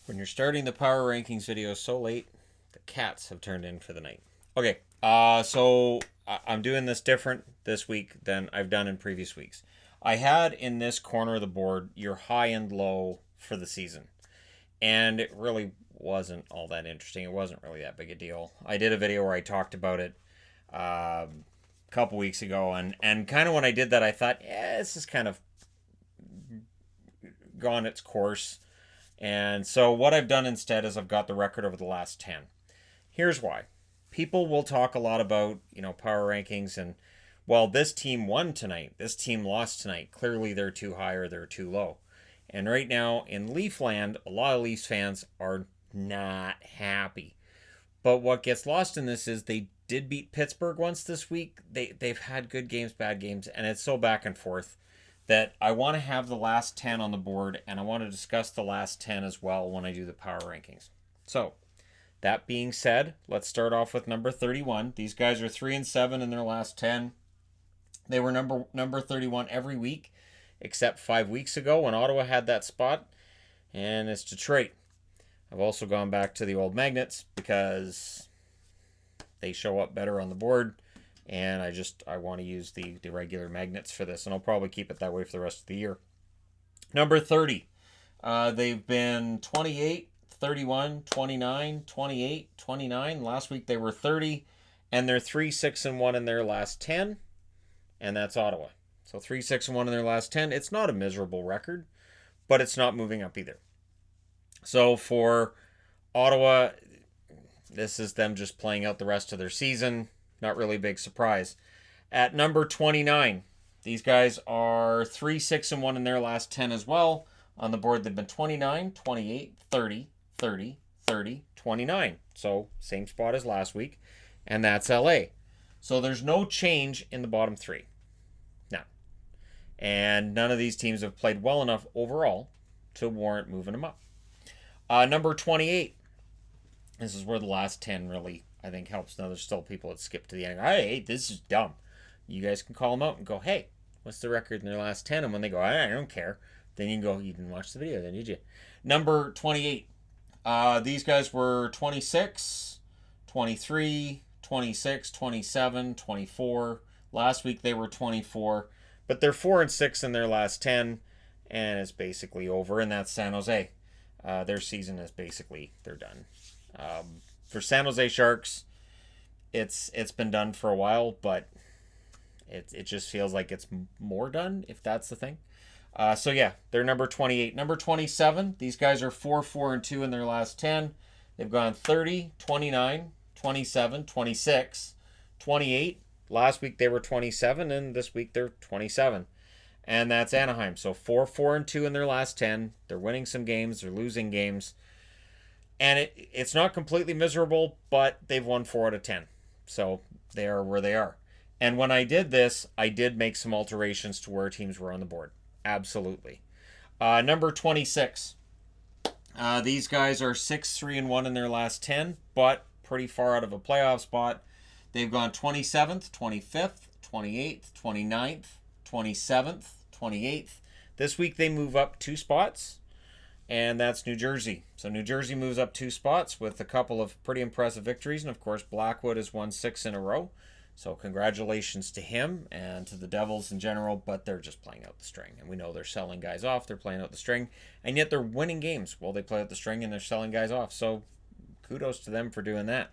When you're starting the power rankings video so late, the cats have turned in for the night. Okay, so I'm doing this different this week than I've done in previous weeks. I had in this corner of the board your high and low for the season, and it really wasn't all that interesting. It wasn't really that big a deal. I did a video where I talked about it a couple weeks ago, and kind of when I did that, I thought, yeah, this is kind of gone its course. And so what I've done instead is I've got the record over the last 10. Here's why. People will talk a lot about, power rankings and, well, this team won tonight. This team lost tonight. Clearly they're too high or they're too low. And right now in Leafland, a lot of Leafs fans are not happy. But what gets lost in this is they did beat Pittsburgh once this week. They've had good games, bad games, and it's so back and forth that I want to have the last 10 on the board, and I want to discuss the last 10 as well when I do the power rankings. So, that being said, let's start off with number 31. These guys are 3-7 in their last 10. They were number 31 every week, except 5 weeks ago when Ottawa had that spot, and it's Detroit. I've also gone back to the old Magnets because they show up better on the board, and I want to use the regular Magnets for this, and I'll probably keep it that way for the rest of the year. Number 30. They've been 28, 31, 29, 28, 29. Last week they were 30, and they're 3-6-1 in their last 10, and that's Ottawa. So 3-6-1 in their last 10. It's not a miserable record, but it's not moving up either. So for Ottawa, this is them just playing out the rest of their season. Not really a big surprise. At number 29, these guys are 3-6-1 in their last 10 as well. On the board, they've been 29, 28, 30, 30, 30, 29. So same spot as last week, and that's LA. So there's no change in the bottom three. Now, and none of these teams have played well enough overall to warrant moving them up. Number 28. This is where the last 10 really, I think, helps. Now, there's still people that skip to the end. Hey, this is dumb. You guys can call them out and go, hey, what's the record in their last 10? And when they go, I don't care, then you can go, you didn't watch the video, then did you? Number 28. These guys were 26, 23, 26, 27, 24. Last week they were 24. But they're 4-6 in their last 10, and it's basically over, and that's San Jose. Their season is basically, they're done. For San Jose Sharks, it's been done for a while, but it just feels like it's more done, if that's the thing. So yeah, they're number 28. Number 27, these guys are 4-4-2 in their last 10. They've gone 30, 29, 27, 26, 28. Last week they were 27, and this week they're 27. And that's Anaheim. So 4-4-2 in their last 10. They're winning some games. They're losing games. And it's not completely miserable, but they've won 4 out of 10. So they are where they are. And when I did this, I did make some alterations to where teams were on the board. Absolutely. Number 26. These guys are 6-3-1 in their last 10, but pretty far out of a playoff spot. They've gone 27th, 25th, 28th, 29th, 27th, 28th. This week they move up 2 spots, and that's New Jersey. So New Jersey moves up 2 spots with a couple of pretty impressive victories, and of course Blackwood has won 6 in a row. So congratulations to him and to the Devils in general, but they're just playing out the string. And we know they're selling guys off, they're playing out the string, and yet they're winning games while they play out the string and they're selling guys off. So kudos to them for doing that.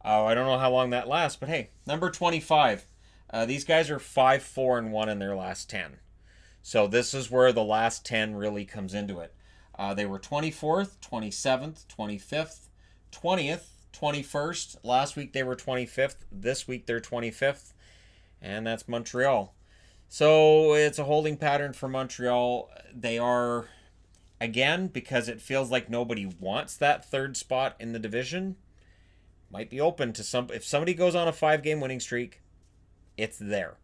I don't know how long that lasts, but hey, number 25. These guys are 5-4-1 in their last 10. So this is where the last 10 really comes into it. They were 24th, 27th, 25th, 20th, 21st. Last week they were 25th. This week they're 25th. And that's Montreal. So it's a holding pattern for Montreal. They are, again, because it feels like nobody wants that third spot in the division, might be open to some. If somebody goes on a 5-game winning streak, it's there.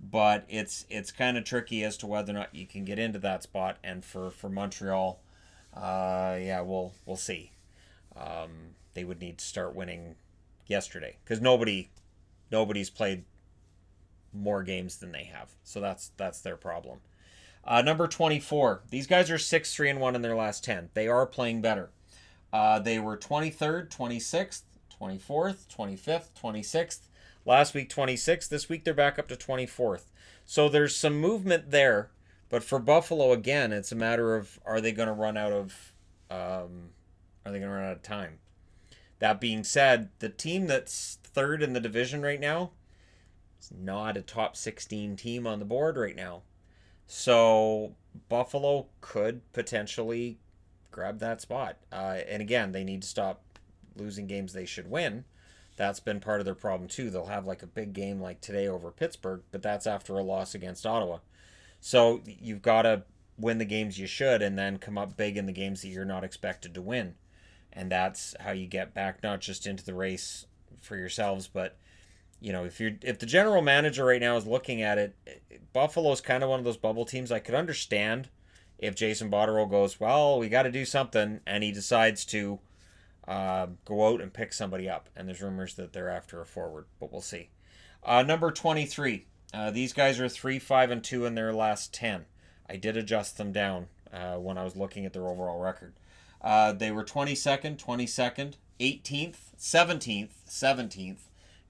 But it's kind of tricky as to whether or not you can get into that spot. And for Montreal, we'll see. They would need to start winning yesterday because nobody's played more games than they have. So that's their problem. Number 24. These guys are 6-3-1 in their last 10. They are playing better. They were 23rd, 26th, 24th, 25th, 26th. Last week, 26th. This week, they're back up to 24th. So there's some movement there. But for Buffalo, again, it's a matter of are they going to run out of time? That being said, the team that's third in the division right now is not a top 16 team on the board right now. So Buffalo could potentially grab that spot. And again, they need to stop losing games they should win. That's been part of their problem too. They'll have like a big game like today over Pittsburgh, but that's after a loss against Ottawa. So you've got to win the games you should and then come up big in the games that you're not expected to win. And that's how you get back not just into the race for yourselves, but if the general manager right now is looking at it, Buffalo's kind of one of those bubble teams. I could understand if Jason Botterill goes, well, we got to do something, and he decides to go out and pick somebody up. And there's rumors that they're after a forward, but we'll see. Number 23. These guys are 3-5-2 in their last 10. I did adjust them down when I was looking at their overall record. They were 22nd, 22nd, 18th, 17th,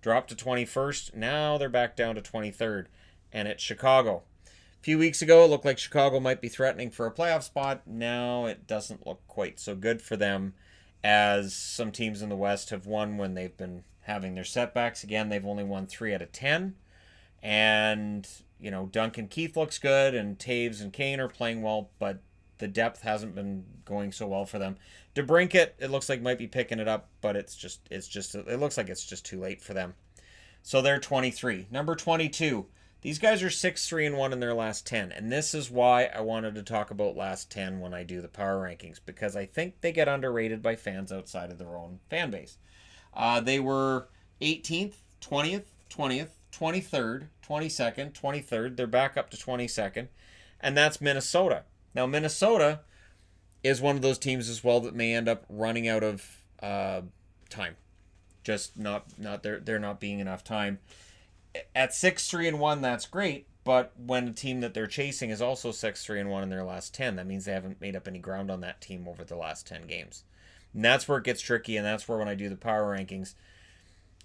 dropped to 21st. Now they're back down to 23rd, and it's Chicago. A few weeks ago, it looked like Chicago might be threatening for a playoff spot. Now it doesn't look quite so good for them, as some teams in the West have won when they've been having their setbacks. Again, they've only won 3 out of 10. And, Duncan Keith looks good, and Taves and Kane are playing well, but the depth hasn't been going so well for them. DeBrincat, it looks like might be picking it up, but it looks like it's just too late for them. So they're 23. Number 22. These guys are 6-3-1 in their last 10, and this is why I wanted to talk about last 10 when I do the power rankings, because I think they get underrated by fans outside of their own fan base. They were 18th, 20th, 23rd, 22nd, 23rd. They're back up to 22nd, and that's Minnesota. Now, Minnesota is one of those teams as well that may end up running out of time. Just there not being enough time. At 6-3-1, that's great, but when a team that they're chasing is also 6-3-1 in their last 10, that means they haven't made up any ground on that team over the last 10 games. And that's where it gets tricky, and that's where when I do the power rankings,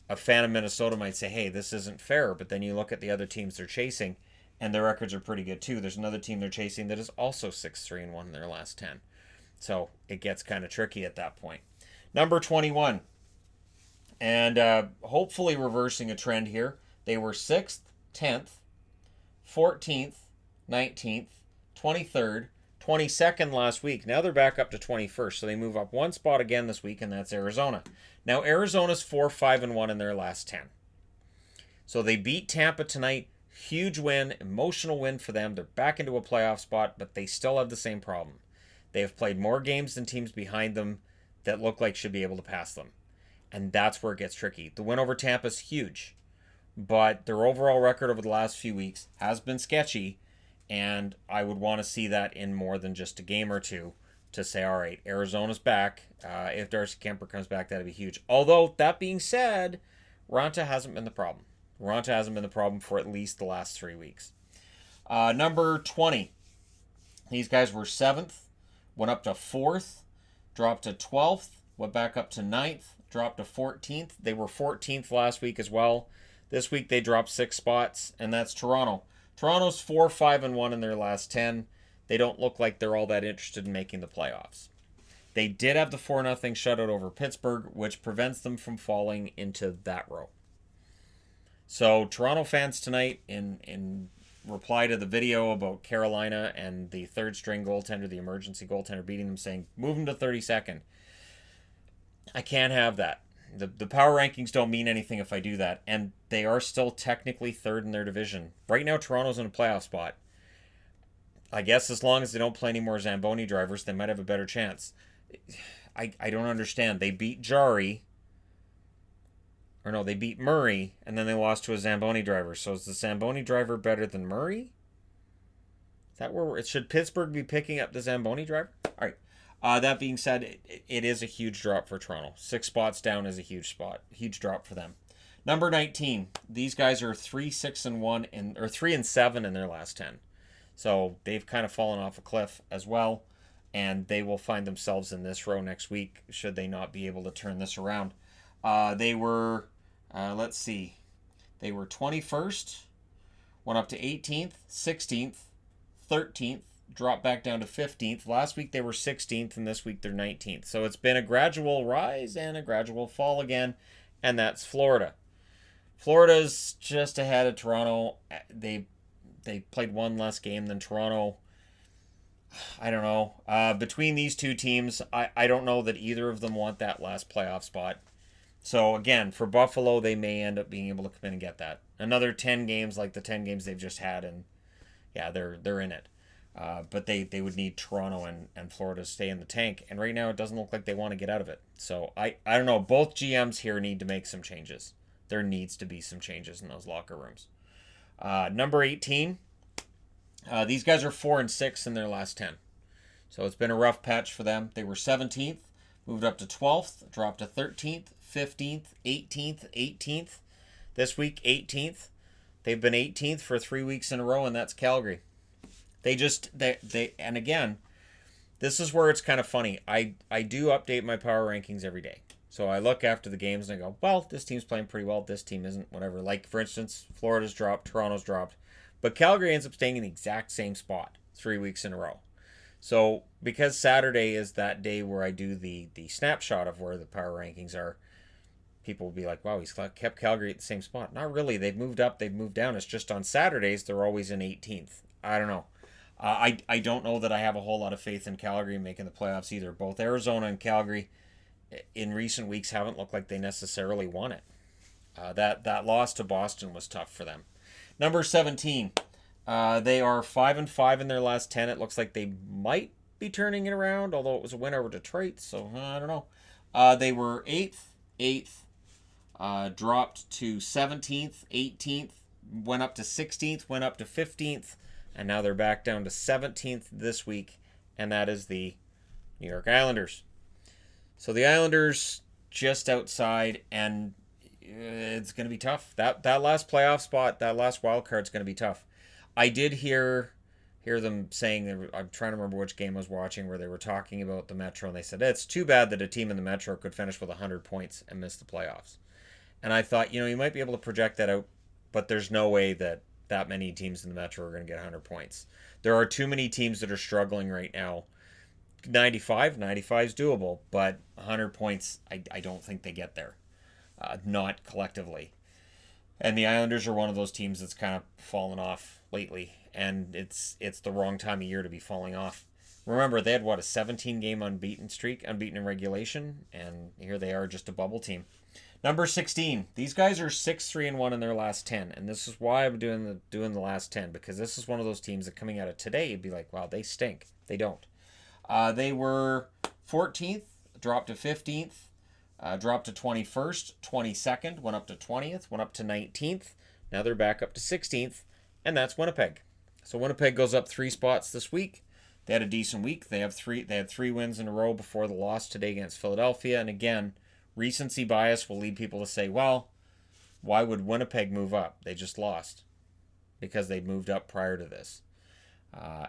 a fan of Minnesota might say, hey, this isn't fair, but then you look at the other teams they're chasing, and their records are pretty good too. There's another team they're chasing that is also 6-3-1 in their last 10. So it gets kind of tricky at that point. Number 21. And hopefully reversing a trend here. They were 6th, 10th, 14th, 19th, 23rd, 22nd last week. Now they're back up to 21st, so they move up one spot again this week, and that's Arizona. Now Arizona's 4-5-1 in their last 10. So they beat Tampa tonight. Huge win, emotional win for them. They're back into a playoff spot, but they still have the same problem. They have played more games than teams behind them that look like should be able to pass them. And that's where it gets tricky. The win over Tampa is huge, but their overall record over the last few weeks has been sketchy, and I would want to see that in more than just a game or two to say, all right, Arizona's back. If Darcy Kemper comes back, that'd be huge. Although, that being said, Raanta hasn't been the problem. Raanta hasn't been the problem for at least the last 3 weeks. Number 20. These guys were 7th, went up to 4th, dropped to 12th, went back up to 9th, dropped to 14th. They were 14th last week as well. This week they dropped 6 spots, and that's Toronto. Toronto's 4-5-1 in their last 10. They don't look like they're all that interested in making the playoffs. They did have the 4-0 shutout over Pittsburgh, which prevents them from falling into that row. So Toronto fans tonight, in reply to the video about Carolina and the third-string goaltender, the emergency goaltender, beating them, saying, move them to 32nd. I can't have that. The power rankings don't mean anything if I do that, and they are still technically third in their division. Right now, Toronto's in a playoff spot. I guess as long as they don't play any more Zamboni drivers, they might have a better chance. I don't understand. They beat Jari, or no, they beat Murray, and then they lost to a Zamboni driver. So is the Zamboni driver better than Murray? Is that where should Pittsburgh be picking up the Zamboni driver? All right. That being said, it is a huge drop for Toronto. 6 spots down is a huge drop for them. Number 19. These guys are 3-6-1 or 3-7 in their last 10. So they've kind of fallen off a cliff as well. and they will find themselves in this row next week should they not be able to turn this around. They were, let's see, they were 21st, went up to 18th, 16th, 13th, dropped back down to 15th. Last week they were 16th, and this week they're 19th. So it's been a gradual rise and a gradual fall again, and that's Florida. Florida's just ahead of Toronto. They played one less game than Toronto. I don't know. Between these two teams, I don't know that either of them want that last playoff spot. So again, for Buffalo, they may end up being able to come in and get that. Another 10 games like the 10 games they've just had, and yeah, they're in it. But they would need Toronto and Florida to stay in the tank. And right now it doesn't look like they want to get out of it. So I don't know. Both GMs here need to make some changes. There needs to be some changes in those locker rooms. Number 18. These guys are 4-6 in their last 10. So it's been a rough patch for them. They were 17th, moved up to 12th, dropped to 13th, 15th, 18th, 18th. This week, 18th. They've been 18th for 3 weeks in a row, and that's Calgary. And again, this is where it's kind of funny. I do update my power rankings every day. So I look after the games and I go, well, this team's playing pretty well. This team isn't, whatever. Like, for instance, Florida's dropped, Toronto's dropped. But Calgary ends up staying in the exact same spot 3 weeks in a row. So because Saturday is that day where I do the snapshot of where the power rankings are, people will be like, wow, he's kept Calgary at the same spot. Not really. They've moved up. They've moved down. It's just on Saturdays, they're always in 18th. I don't know. I don't know that I have a whole lot of faith in Calgary making the playoffs either. Both Arizona and Calgary in recent weeks haven't looked like they necessarily won it. That loss to Boston was tough for them. Number 17. They are 5-5 in their last 10. It looks like they might be turning it around, although it was a win over Detroit, so I don't know. They were 8th, dropped to 17th, 18th, went up to 16th, went up to 15th, and now they're back down to 17th this week, and that is the New York Islanders. So the Islanders just outside, and it's going to be tough. That last playoff spot, that last wild card is going to be tough. I did hear them saying, I'm trying to remember which game I was watching, where they were talking about the Metro, and they said, it's too bad that a team in the Metro could finish with 100 points and miss the playoffs. And I thought, you might be able to project that out, but there's no way that many teams in the Metro are going to get 100 points. There are too many teams that are struggling right now. 95 is doable, but 100 points, I don't think they get there. Not collectively. And the Islanders are one of those teams that's kind of fallen off lately, and it's the wrong time of year to be falling off. Remember, they had, a 17-game unbeaten streak, unbeaten in regulation, and here they are, just a bubble team. Number 16. These guys are 6-3-1 in their last 10, and this is why I'm doing the last 10, because this is one of those teams that coming out of today, you'd be like, wow, they stink. They don't. They were 14th, dropped to 15th, dropped to 21st, 22nd, went up to 20th, went up to 19th. Now they're back up to 16th, and that's Winnipeg. So Winnipeg goes up 3 spots this week. They had a decent week. They had 3 wins in a row before the loss today against Philadelphia. And again, recency bias will lead people to say, well, why would Winnipeg move up? They just lost because they moved up prior to this.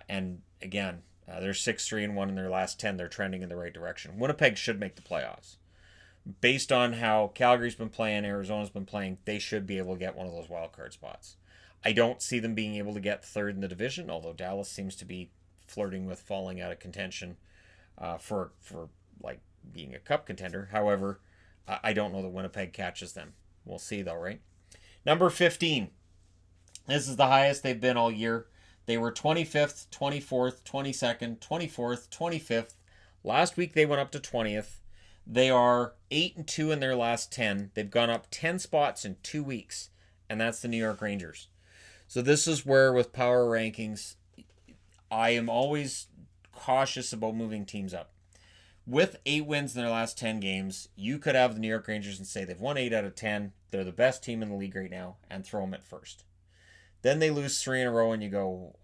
And again, they're 6-3-1 in their last 10. They're trending in the right direction. Winnipeg should make the playoffs. Based on how Calgary's been playing, Arizona's been playing, they should be able to get one of those wild card spots. I don't see them being able to get third in the division, although Dallas seems to be flirting with falling out of contention for like being a cup contender. However, I don't know that Winnipeg catches them. We'll see though, right? Number 15. This is the highest they've been all year. They were 25th, 24th, 22nd, 24th, 25th. Last week they went up to 20th. They are 8-2 in their last 10. They've gone up 10 spots in 2 weeks, and that's the New York Rangers. So this is where, with power rankings, I am always cautious about moving teams up. With 8 wins in their last 10 games, you could have the New York Rangers and say they've won 8 out of 10. They're the best team in the league right now, and throw them at first. Then they lose 3 in a row, and you go,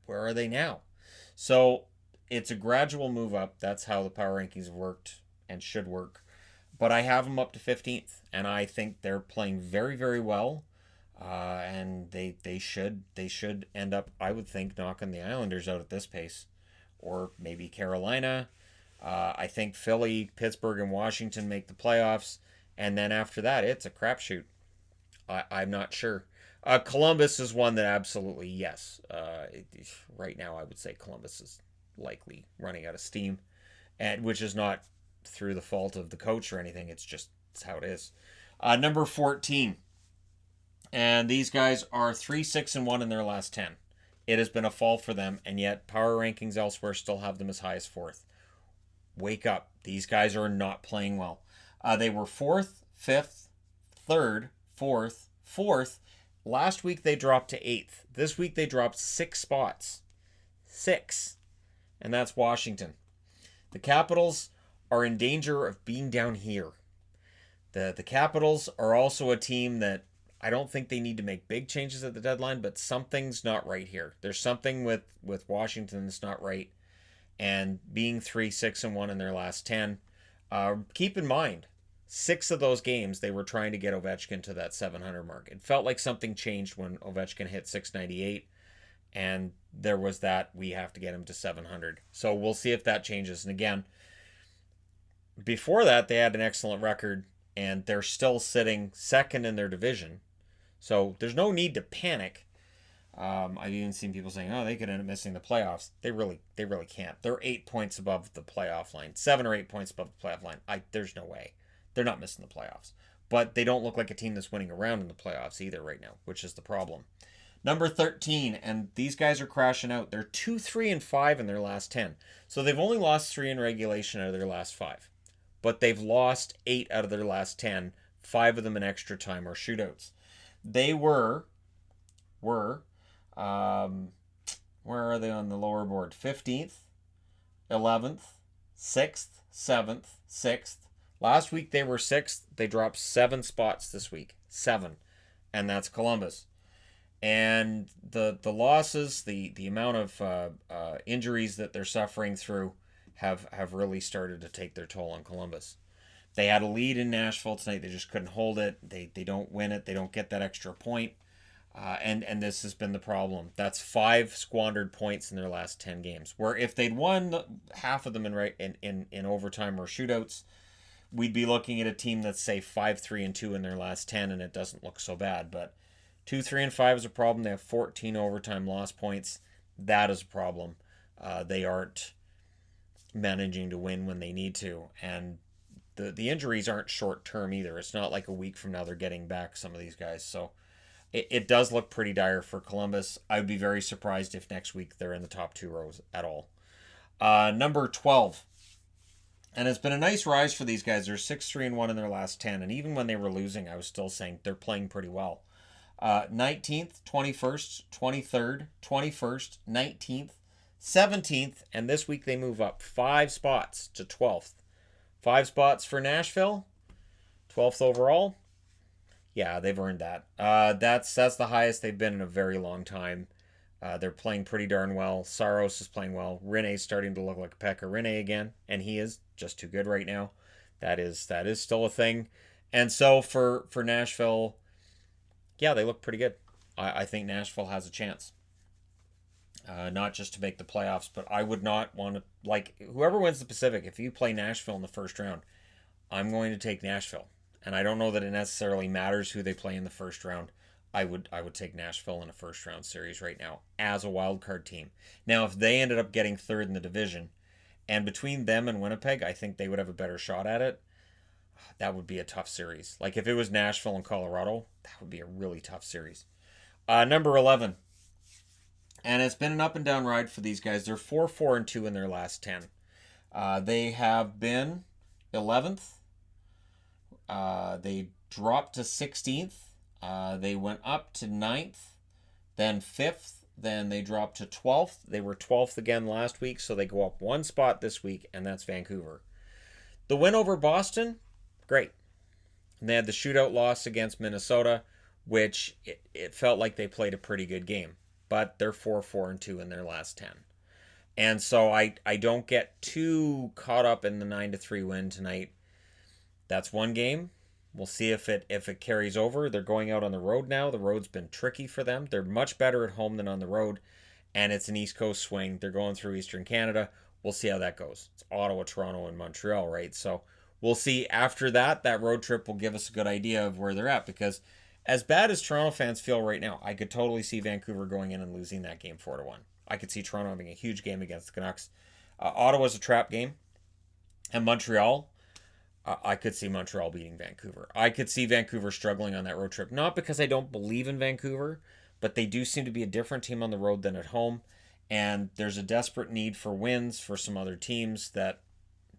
where are they now? So it's a gradual move up. That's how the power rankings have worked and should work. But I have them up to 15th, and I think they're playing very, very well. And they should end up, I would think, knocking the Islanders out at this pace. or maybe Carolina. I think Philly, Pittsburgh, and Washington make the playoffs. And then after that, it's a crapshoot. I'm not sure. Columbus is one that absolutely, yes. Right now, I would say Columbus is likely running out of steam, and which is not through the fault of the coach or anything. It's how it is. Number 14. And these guys are 3-6-1 in their last 10. It has been a fall for them, and yet power rankings elsewhere still have them as high as 4th. Wake up. These guys are not playing well. They were 4th, 5th, 3rd, 4th, 4th. Last week they dropped to 8th. This week they dropped 6 spots. 6. And that's Washington. The Capitals are in danger of being down here. The Capitals are also a team that I don't think they need to make big changes at the deadline, but something's not right here. There's something with Washington that's not right. And being 3-6-1 in their last 10, keep in mind, 6 of those games they were trying to get Ovechkin to that 700 mark. It felt like something changed when Ovechkin hit 698, and there was that we have to get him to 700. So we'll see if that changes. And again, before that they had an excellent record, and they're still sitting second in their division. So there's no need to panic. I've even seen people saying, "Oh, they could end up missing the playoffs." They really can't. They're 8 points above the playoff line, 7 or 8 points above the playoff line. There's no way they're not missing the playoffs. But they don't look like a team that's winning around in the playoffs either right now, which is the problem. Number 13, and these guys are crashing out. They're 2-3-5 in their last 10, so they've only lost 3 in regulation out of their last 5, but they've lost 8 out of their last 10. 5 of them in extra time or shootouts. They were where are they on the lower board? 15th, 11th, 6th, 7th, 6th. Last week they were 6th. They dropped 7 spots this week. 7. And that's Columbus. And the losses, the amount of injuries that they're suffering through have really started to take their toll on Columbus. They had a lead in Nashville tonight. They just couldn't hold it. They don't win it. They don't get that extra point. And this has been the problem. That's 5 squandered points in their last 10 games. Where if they'd won half of them in overtime or shootouts, we'd be looking at a team that's, say, 5-3-2 in their last 10, and it doesn't look so bad. But 2-3-5 is a problem. They have 14 overtime loss points. That is a problem. They aren't managing to win when they need to. And the injuries aren't short term either. It's not like a week from now they're getting back some of these guys. So it does look pretty dire for Columbus. I would be very surprised if next week they're in the top 2 rows at all. Number 12. And it's been a nice rise for these guys. They're 6-3-1 in their last 10. And even when they were losing, I was still saying they're playing pretty well. 19th, 21st, 23rd, 21st, 19th, 17th. And this week they move up 5 spots to 12th. 5 spots for Nashville. 12th overall. Yeah, they've earned that. That's the highest they've been in a very long time. They're playing pretty darn well. Saros is playing well. Rinne's starting to look like Pekka Rinne again, and he is just too good right now. That is still a thing. And so for Nashville, yeah, they look pretty good. I think Nashville has a chance. Not just to make the playoffs, but I would not want to, like, whoever wins the Pacific, if you play Nashville in the first round, I'm going to take Nashville. And I don't know that it necessarily matters who they play in the first round. I would take Nashville in a first round series right now as a wild card team. Now, if they ended up getting 3rd in the division, and between them and Winnipeg, I think they would have a better shot at it. That would be a tough series. Like if it was Nashville and Colorado, that would be a really tough series. Number 11. And it's been an up and down ride for these guys. They're 4-4-2 in their last 10. They have been 11th. They dropped to 16th. They went up to 9th, then 5th, then they dropped to 12th. They were 12th again last week, so they go up 1 spot this week, and that's Vancouver. The win over Boston, great. And they had the shootout loss against Minnesota, which it felt like they played a pretty good game. But they're 4-4-2 in their last 10. And so I don't get too caught up in the 9-3 win tonight. That's one game. We'll see if it carries over. They're going out on the road now. The road's been tricky for them. They're much better at home than on the road. and it's an East Coast swing. They're going through Eastern Canada. We'll see how that goes. It's Ottawa, Toronto, and Montreal, right? So we'll see after that. That road trip will give us a good idea of where they're at, because as bad as Toronto fans feel right now, I could totally see Vancouver going in and losing that game 4-1. I could see Toronto having a huge game against the Canucks. Ottawa's a trap game. And Montreal, I could see Montreal beating Vancouver. I could see Vancouver struggling on that road trip. Not because I don't believe in Vancouver, but they do seem to be a different team on the road than at home. And there's a desperate need for wins for some other teams that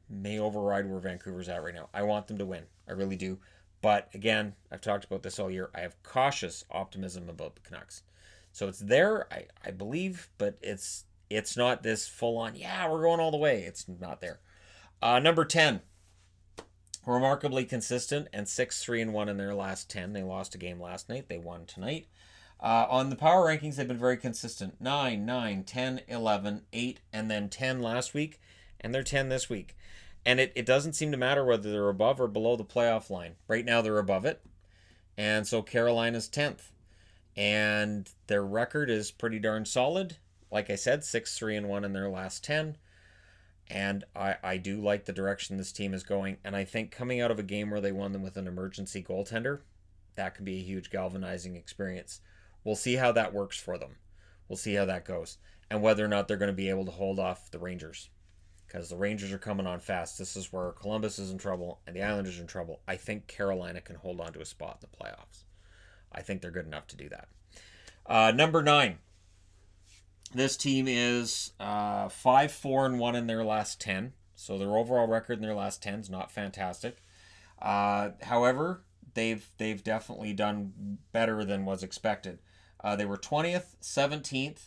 may override where Vancouver's at right now. I want them to win. I really do. But again, I've talked about this all year. I have cautious optimism about the Canucks. So it's there, I believe, but it's not this full-on, yeah, we're going all the way. It's not there. Number 10, remarkably consistent, and 6-3-1 in their last 10. They lost a game last night. They won tonight. On the power rankings, they've been very consistent. 9, 9, 10, 11, 8, and then 10 last week, and they're 10 this week. And it doesn't seem to matter whether they're above or below the playoff line. Right now, they're above it, and so Carolina's 10th. And their record is pretty darn solid. Like I said, 6-3-1 in their last 10. And I do like the direction this team is going. And I think coming out of a game where they won them with an emergency goaltender, that could be a huge galvanizing experience. We'll see how that works for them. We'll see how that goes. And whether or not they're going to be able to hold off the Rangers. Because the Rangers are coming on fast. This is where Columbus is in trouble and the Islanders are in trouble. I think Carolina can hold on to a spot in the playoffs. I think they're good enough to do that. Number 9. This team is 5-4-1 in their last 10. So their overall record in their last 10 is not fantastic. However, they've definitely done better than was expected. They were 20th, 17th,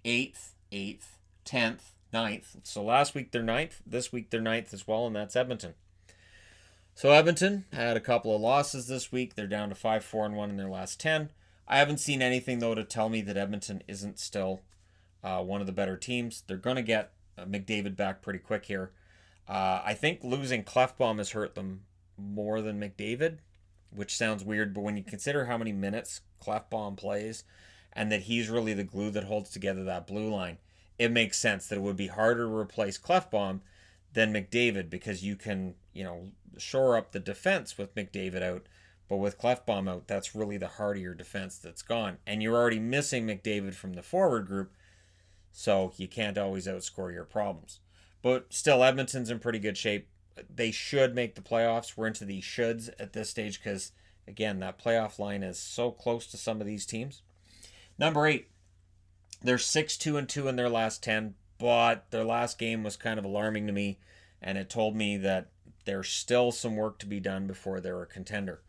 8th, 10th, 9th. So last week they're 9th. This week they're 9th as well, and that's Edmonton. So Edmonton had a couple of losses this week. They're down to 5-4-1 in their last 10. I haven't seen anything, though, to tell me that Edmonton isn't still one of the better teams. They're going to get McDavid back pretty quick here. I think losing Clefbaum has hurt them more than McDavid, which sounds weird, but when you consider how many minutes Clefbaum plays and that he's really the glue that holds together that blue line, it makes sense that it would be harder to replace Clefbaum than McDavid, because you can, shore up the defense with McDavid out, but with Clefbaum out, that's really the heart of your defense that's gone. And you're already missing McDavid from the forward group, so you can't always outscore your problems. But still, Edmonton's in pretty good shape. They should make the playoffs. We're into the shoulds at this stage because, again, that playoff line is so close to some of these teams. Number 8, they're 6-2-2 in their last 10, but their last game was kind of alarming to me, and it told me that there's still some work to be done before they're a contender.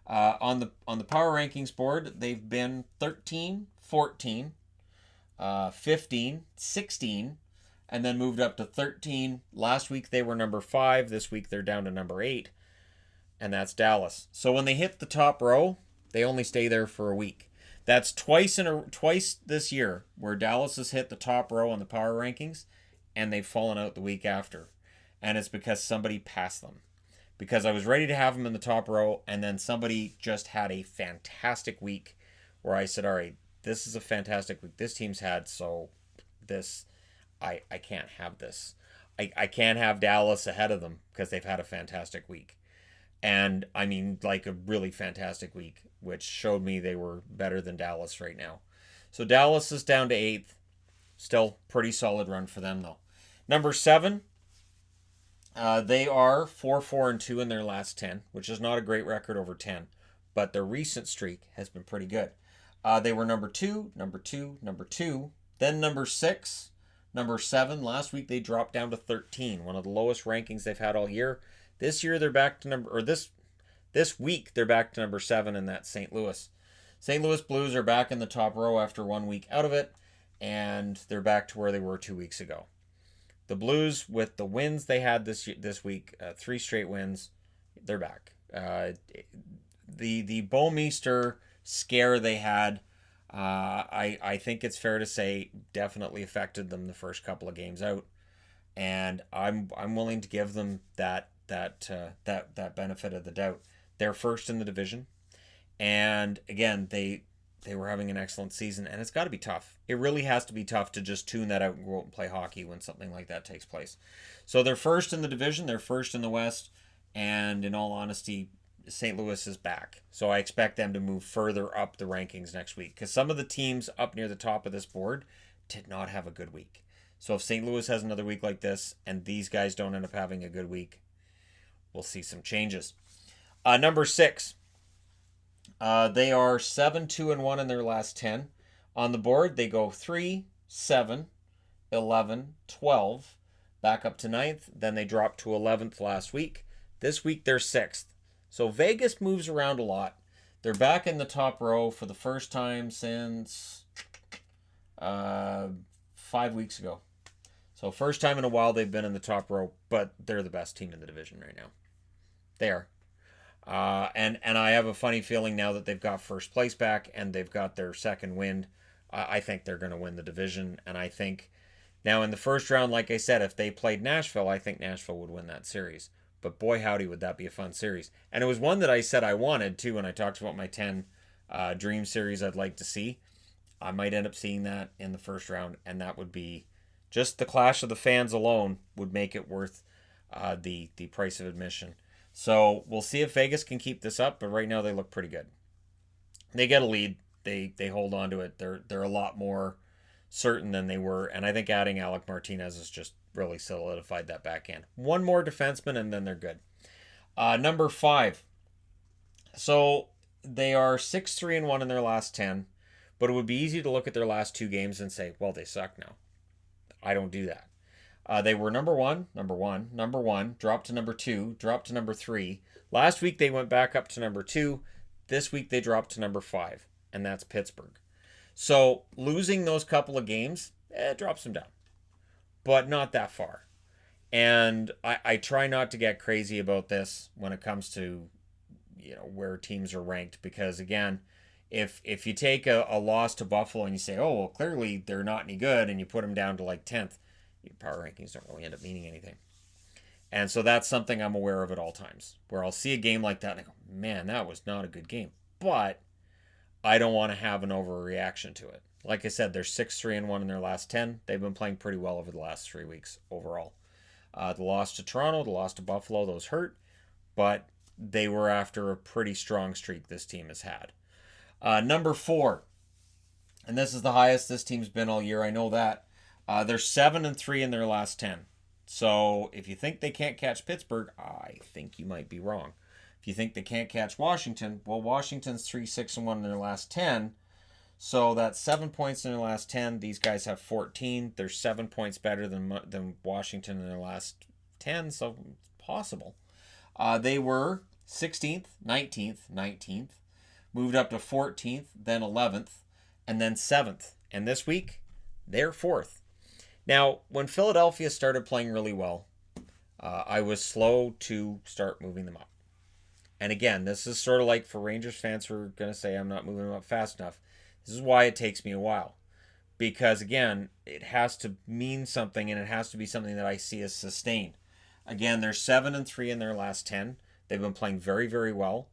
On the power rankings board, they've been 13, 14, 15, 16, and then moved up to 13. Last week they were number 5. This week they're down to number 8, and that's Dallas. So when they hit the top row, they only stay there for a week. That's twice this year where Dallas has hit the top row on the power rankings, and they've fallen out the week after. And it's because somebody passed them. Because I was ready to have them in the top row, and then somebody just had a fantastic week where I said, all right, this is a fantastic week this team's had, so this, I can't have this. I can't have Dallas ahead of them because they've had a fantastic week. And I mean, like a really fantastic week, which showed me they were better than Dallas right now. So Dallas is down to 8th. Still pretty solid run for them, though. Number 7, they are 4-4-2 in their last 10, which is not a great record over 10, but their recent streak has been pretty good. They were number 2, number 2, number 2, then number 6, number 7. Last week they dropped down to 13, one of the lowest rankings they've had all year. This year they're back to this week they're back to number 7, and that's St. Louis. St. Louis Blues are back in the top row after 1 week out of it, and they're back to where they were 2 weeks ago. The Blues, with the wins they had this week, 3 straight wins, they're back. The Bouwmeester scare they had, I think it's fair to say, definitely affected them the first couple of games out, and I'm willing to give them that benefit of the doubt. They're first in the division, and again, they they were having an excellent season, and it's got to be tough. It really has to be tough to just tune that out and go out and play hockey when something like that takes place. So they're first in the division, they're first in the West, and in all honesty, St. Louis is back. So I expect them to move further up the rankings next week, because some of the teams up near the top of this board did not have a good week. So if St. Louis has another week like this, and these guys don't end up having a good week, we'll see some changes. Number 6. They are 7-2-1 in their last 10. On the board, they go 3, 7, 11, 12, back up to 9th. Then they dropped to 11th last week. This week, they're 6th. So Vegas moves around a lot. They're back in the top row for the first time since 5 weeks ago. So first time in a while they've been in the top row, but they're the best team in the division right now. They are. And I have a funny feeling now that they've got first place back and they've got their second wind. I think they're going to win the division. And I think now in the first round, like I said, if they played Nashville, I think Nashville would win that series. But boy, howdy, would that be a fun series. And it was one that I said I wanted, too, when I talked about my 10 dream series I'd like to see. I might end up seeing that in the first round, and that would be just the clash of the fans alone would make it worth the price of admission. So we'll see if Vegas can keep this up, but right now they look pretty good. They get a lead. They hold on to it. They're a lot more certain than they were, and I think adding Alec Martinez has just really solidified that back end. One more defenseman, and then they're good. Number 5. So they are 6-3-1 in their last 10, but it would be easy to look at their last 2 games and say, well, they suck now. I don't do that. They were number one, dropped to number 2, dropped to number 3. Last week they went back up to number 2. This week they dropped to number 5, and that's Pittsburgh. So losing those couple of games, it drops them down, but not that far. And I try not to get crazy about this when it comes to, where teams are ranked, because again, if you take a loss to Buffalo and you say, oh, well, clearly they're not any good, and you put them down to like 10th, your power rankings don't really end up meaning anything. And so that's something I'm aware of at all times, where I'll see a game like that and I go, man, that was not a good game. But I don't want to have an overreaction to it. Like I said, they're 6-3-1 in their last 10. They've been playing pretty well over the last 3 weeks overall. The loss to Toronto, the loss to Buffalo, those hurt, but they were after a pretty strong streak this team has had. Number 4, and this is the highest this team's been all year, I know that. They're 7-3 in their last 10. So if you think they can't catch Pittsburgh, I think you might be wrong. If you think they can't catch Washington, well, Washington's 3-6-1 in their last 10. So that's 7 points in their last 10. These guys have 14. They're 7 points better than Washington in their last 10, so it's possible. They were 16th, 19th, moved up to 14th, then 11th, and then 7th. And this week, they're 4th. Now, when Philadelphia started playing really well, I was slow to start moving them up. And again, this is sort of like for Rangers fans who are going to say I'm not moving them up fast enough. This is why it takes me a while. Because again, it has to mean something, and it has to be something that I see as sustained. Again, they're 7-3 in their last 10. They've been playing very, very well.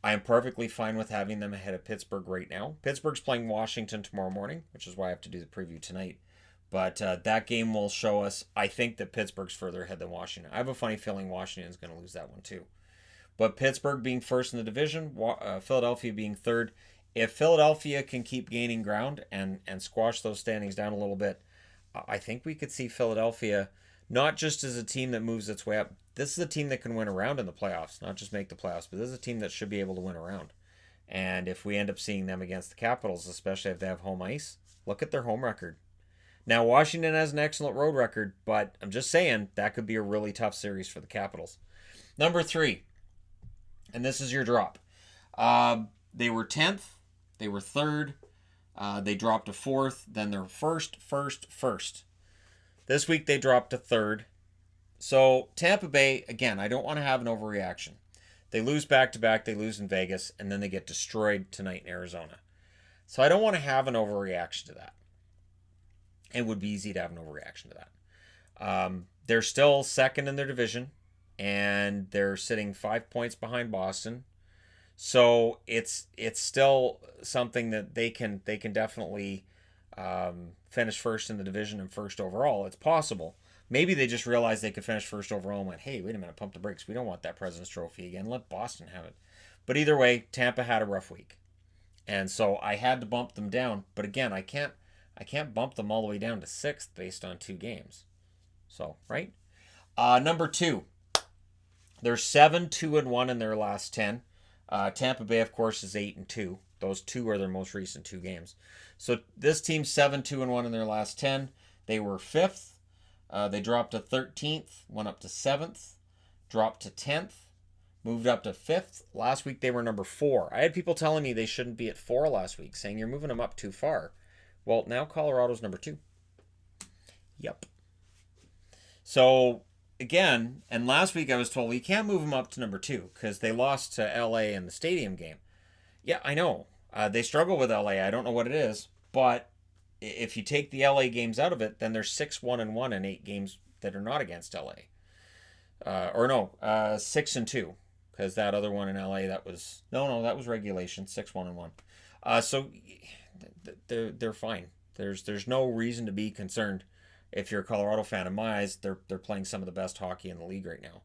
I am perfectly fine with having them ahead of Pittsburgh right now. Pittsburgh's playing Washington tomorrow morning, which is why I have to do the preview tonight. But that game will show us, I think, that Pittsburgh's further ahead than Washington. I have a funny feeling Washington's going to lose that one too. But Pittsburgh being first in the division, Philadelphia being third. If Philadelphia can keep gaining ground and squash those standings down a little bit, I think we could see Philadelphia not just as a team that moves its way up. This is a team that can win around in the playoffs, not just make the playoffs, but this is a team that should be able to win around. And if we end up seeing them against the Capitals, especially if they have home ice, look at their home record. Now, Washington has an excellent road record, but I'm just saying that could be a really tough series for the Capitals. Number 3, and this is your drop. They were 10th, they were 3rd, they dropped to 4th, then they're first. This week they dropped to 3rd. So Tampa Bay, again, I don't want to have an overreaction. They lose back-to-back, they lose in Vegas, and then they get destroyed tonight in Arizona. So I don't want to have an overreaction to that. It would be easy to have an overreaction to that. They're still second in their division, and they're sitting 5 points behind Boston. So it's still something that they can definitely finish first in the division and first overall. It's possible. Maybe they just realized they could finish first overall and went, hey, wait a minute, pump the brakes. We don't want that President's Trophy again. Let Boston have it. But either way, Tampa had a rough week. And so I had to bump them down. But again, I can't bump them all the way down to sixth based on 2 games. So, right? Number 2. They're 7-2-1 in their last 10. Tampa Bay, of course, is 8-2. Those 2 are their most recent 2 games. So this team's 7-2-1 in their last 10. They were 5th. They dropped to 13th, went up to 7th, dropped to 10th, moved up to 5th. Last week they were number 4. I had people telling me they shouldn't be at 4 last week, saying you're moving them up too far. Well, now Colorado's number 2. Yep. So again, and last week I was told you can't move them up to number 2 because they lost to LA in the stadium game. Yeah, I know. They struggle with LA. I don't know what it is, but if you take the LA games out of it, then they're 6-1-1 in 8 games that are not against LA. 6-2, because that other one in LA that was that was regulation, 6-1-1. So they're fine. There's no reason to be concerned. If you're a Colorado fan, in my eyes, they're playing some of the best hockey in the league right now,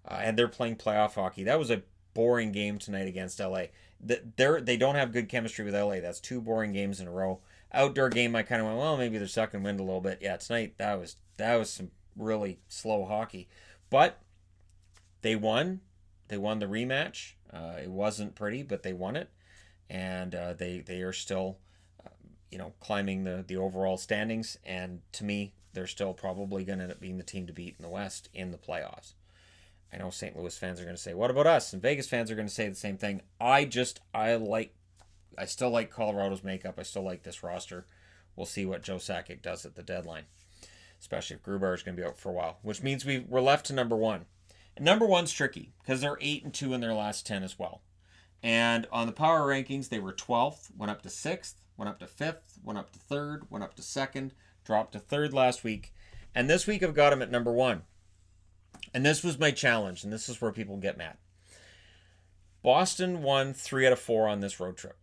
and they're playing playoff hockey. That was a boring game tonight against LA. They don't have good chemistry with LA. That's 2 boring games in a row. Outdoor game, I kind of went, well, maybe they're sucking wind a little bit. Yeah, tonight that was some really slow hockey, but they won. They won the rematch. It wasn't pretty, but they won it, and they are still, climbing the overall standings. And to me, they're still probably going to end up being the team to beat in the West in the playoffs. I know St. Louis fans are going to say, what about us? And Vegas fans are going to say the same thing. I still like Colorado's makeup. I still like this roster. We'll see what Joe Sakic does at the deadline, especially if Grubauer is going to be out for a while, which means we're left to number 1. And number 1's tricky because they're 8-2 in their last 10 as well. And on the power rankings, they were 12th, went up to 6th, went up to 5th, went up to 3rd, went up to 2nd, dropped to 3rd last week. And this week I've got them at number 1. And this was my challenge, and this is where people get mad. Boston won 3 out of 4 on this road trip.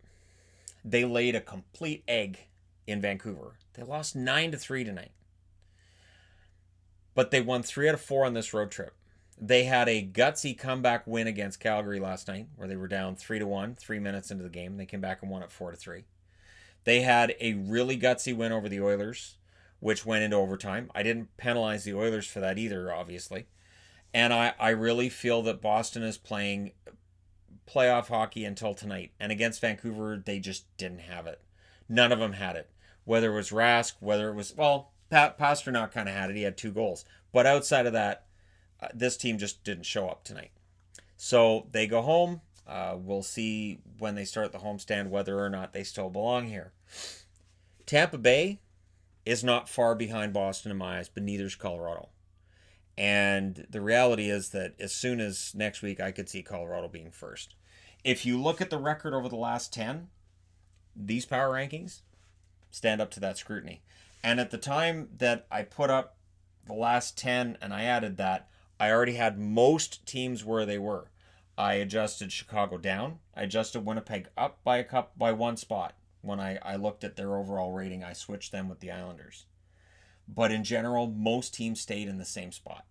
They laid a complete egg in Vancouver. They lost 9-3 tonight. But they won 3 out of 4 on this road trip. They had a gutsy comeback win against Calgary last night, where they were down 3-1, 3 minutes into the game. They came back and won at 4-3. They had a really gutsy win over the Oilers, which went into overtime. I didn't penalize the Oilers for that either, obviously. And I really feel that Boston is playing playoff hockey until tonight. And against Vancouver, they just didn't have it. None of them had it. Whether it was Rask, whether it was, Pasternak kind of had it. He had 2 goals. But outside of that, this team just didn't show up tonight. So they go home. We'll see when they start the homestand whether or not they still belong here. Tampa Bay is not far behind Boston in my eyes, but neither is Colorado. And the reality is that as soon as next week, I could see Colorado being first. If you look at the record over the last 10, these power rankings stand up to that scrutiny. And at the time that I put up the last 10 and I added that, I already had most teams where they were. I adjusted Chicago down. I adjusted Winnipeg up by 1 spot. When I looked at their overall rating, I switched them with the Islanders. But in general, most teams stayed in the same spot.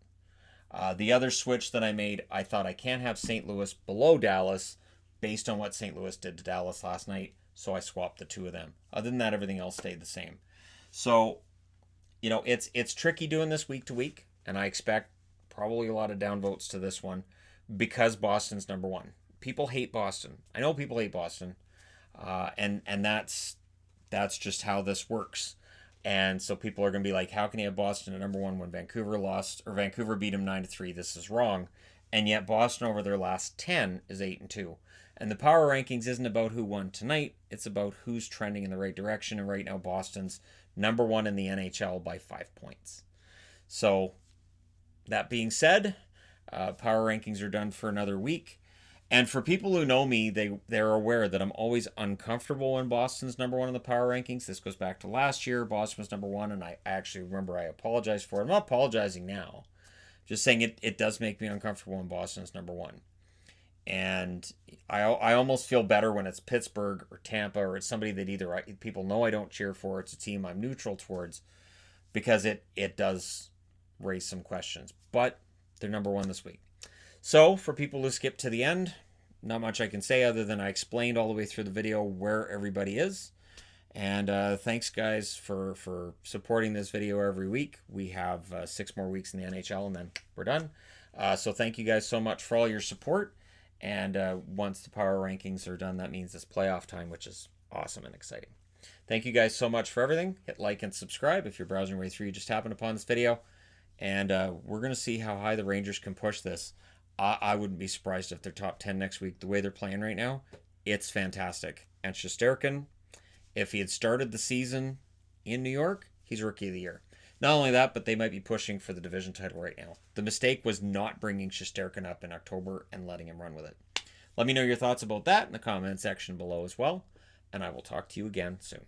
The other switch that I made, I thought I can't have St. Louis below Dallas based on what St. Louis did to Dallas last night, so I swapped the 2 of them. Other than that, everything else stayed the same. So, it's tricky doing this week to week, and I expect probably a lot of downvotes to this one because Boston's number 1. People hate Boston. I know people hate Boston, and that's just how this works. And so people are going to be like, how can you have Boston at number 1 when Vancouver lost, or Vancouver beat them 9-3? This is wrong. And yet Boston over their last 10 is 8-2. And the power rankings isn't about who won tonight. It's about who's trending in the right direction. And right now, Boston's number 1 in the NHL by 5 points. So that being said, power rankings are done for another week. And for people who know me, they're aware that I'm always uncomfortable when Boston's number 1 in the power rankings. This goes back to last year. Boston was number 1, and I actually remember I apologized for it. I'm not apologizing now. Just saying it does make me uncomfortable when Boston's number 1. And I almost feel better when it's Pittsburgh or Tampa, or it's somebody that either people know I don't cheer for, it's a team I'm neutral towards, because it does raise some questions. But they're number one this week. So for people who skip to the end, not much I can say other than I explained all the way through the video where everybody is. And thanks, guys, for supporting this video every week. We have 6 more weeks in the NHL, and then we're done. So thank you guys so much for all your support. And once the power rankings are done, that means it's playoff time, which is awesome and exciting. Thank you guys so much for everything. Hit like and subscribe if you're browsing your way through. You just happened upon this video. And we're going to see how high the Rangers can push this. I wouldn't be surprised if they're top 10 next week. The way they're playing right now, it's fantastic. And Shesterkin, if he had started the season in New York, he's Rookie of the Year. Not only that, but they might be pushing for the division title right now. The mistake was not bringing Shesterkin up in October and letting him run with it. Let me know your thoughts about that in the comment section below as well, and I will talk to you again soon.